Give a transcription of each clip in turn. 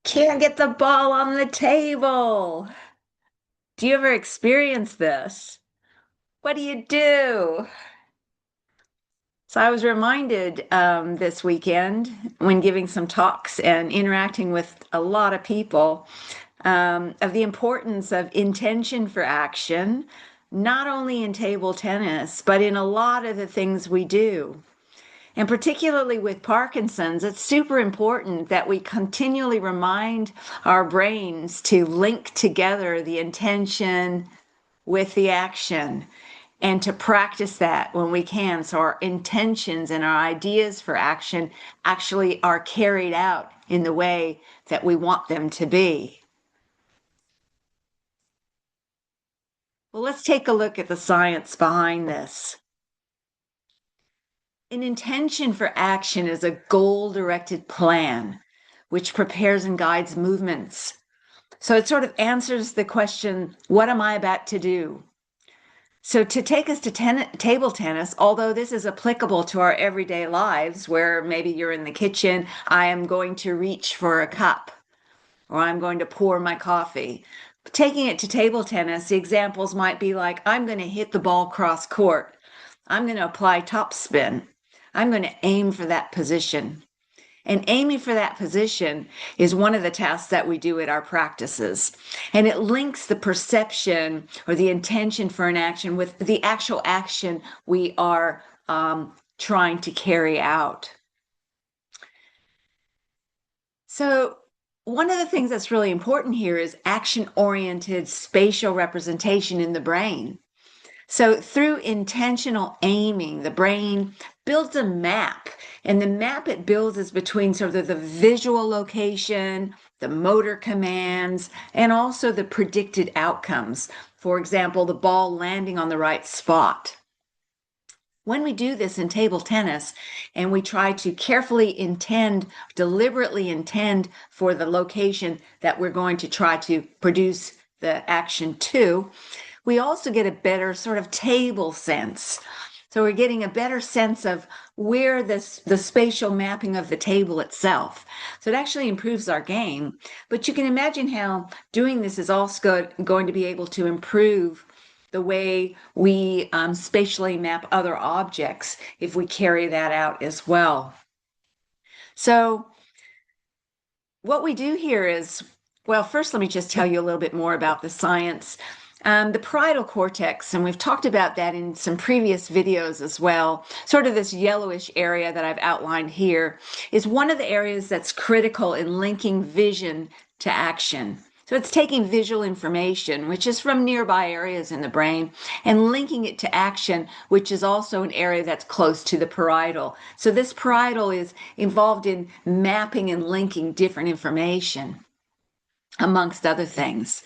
Can't get the ball on the table. Do you ever experience this? What do you do? So I was reminded this weekend when giving some talks and interacting with a lot of people of the importance of intention for action, not only in table tennis, but in a lot of the things we do. And particularly with Parkinson's, it's super important that we continually remind our brains to link together the intention with the action and to practice that when we can. So our intentions and our ideas for action actually are carried out in the way that we want them to be. Well, let's take a look at the science behind this. An intention for action is a goal-directed plan which prepares and guides movements. So it sort of answers the question, what am I about to do? So to take us to table tennis, although this is applicable to our everyday lives, where maybe you're in the kitchen, I am going to reach for a cup, or I'm going to pour my coffee. Taking it to table tennis, the examples might be like, I'm going to hit the ball cross court. I'm going to apply topspin. I'm going to aim for that position. And aiming for that position is one of the tasks that we do at our practices. And it links the perception or the intention for an action with the actual action we are trying to carry out. So one of the things that's really important here is action-oriented spatial representation in the brain. So through intentional aiming, the brain builds a map, and the map it builds is between sort of the visual location, the motor commands, and also the predicted outcomes. For example, the ball landing on the right spot. When we do this in table tennis and we try to carefully intend, deliberately intend for the location that we're going to try to produce the action to, we also get a better sort of table sense. So we're getting a better sense of where the spatial mapping of the table itself. So it actually improves our game. But you can imagine how doing this is also going to be able to improve the way we spatially map other objects if we carry that out as well. So what we do here is, well, first let me just tell you a little bit more about the science. The parietal cortex, and we've talked about that in some previous videos as well, sort of this yellowish area that I've outlined here, is one of the areas that's critical in linking vision to action. So it's taking visual information, which is from nearby areas in the brain, and linking it to action, which is also an area that's close to the parietal. So this parietal is involved in mapping and linking different information, amongst other things.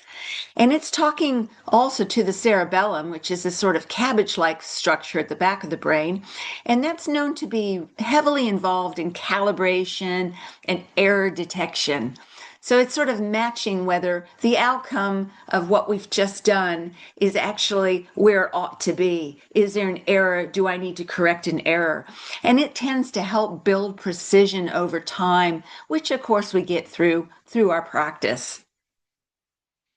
And it's talking also to the cerebellum, which is this sort of cabbage-like structure at the back of the brain. And that's known to be heavily involved in calibration and error detection. So it's sort of matching whether the outcome of what we've just done is actually where it ought to be. Is there an error? Do I need to correct an error? And it tends to help build precision over time, which of course we get through our practice.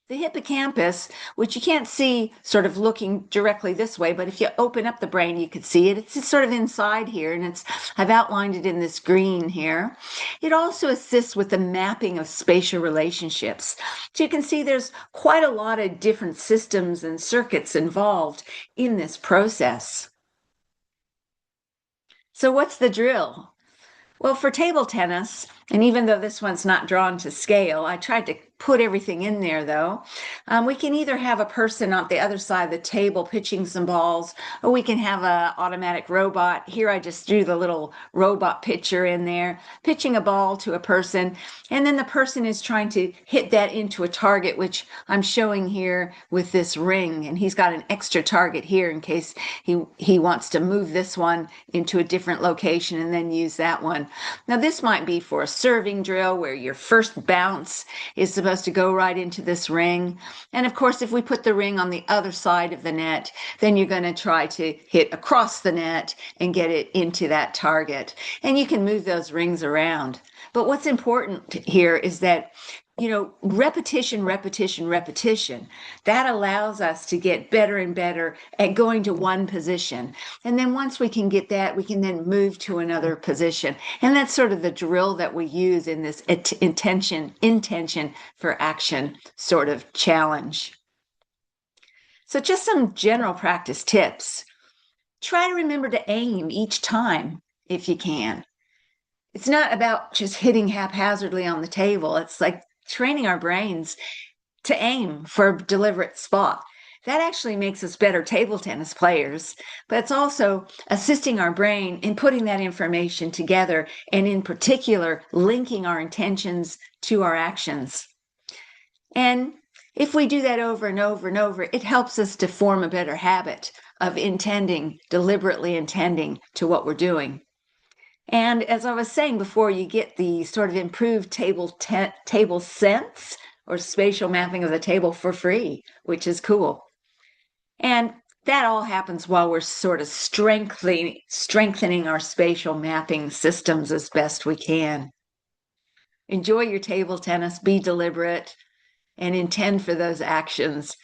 The hippocampus, which you can't see sort of looking directly this way, but if you open up the brain, you could see it. It's sort of inside here, and I've outlined it in this green here. It also assists with the mapping of spatial relationships. So you can see there's quite a lot of different systems and circuits involved in this process. So what's the drill? Well, for table tennis, and even though this one's not drawn to scale, I tried to put everything in there though. We can either have a person on the other side of the table pitching some balls, or we can have an automatic robot. Here I just threw the little robot pitcher in there, pitching a ball to a person, and then the person is trying to hit that into a target, which I'm showing here with this ring, and he's got an extra target here in case he wants to move this one into a different location and then use that one. Now this might be for a serving drill where your first bounce is supposed to go right into this ring. And of course, if we put the ring on the other side of the net, then you're going to try to hit across the net and get it into that target. And you can move those rings around. But what's important here is that repetition, repetition, repetition, that allows us to get better and better at going to one position. And then once we can get that, we can then move to another position. And that's sort of the drill that we use in this intention for action sort of challenge. So just some general practice tips. Try to remember to aim each time if you can. It's not about just hitting haphazardly on the table. It's like training our brains to aim for a deliberate spot. That actually makes us better table tennis players, but it's also assisting our brain in putting that information together and in particular, linking our intentions to our actions. And if we do that over and over and over, it helps us to form a better habit of deliberately intending to what we're doing. And as I was saying before, you get the sort of improved table sense or spatial mapping of the table for free, which is cool. And that all happens while we're sort of strengthening our spatial mapping systems as best we can. Enjoy your table tennis, be deliberate, and intend for those actions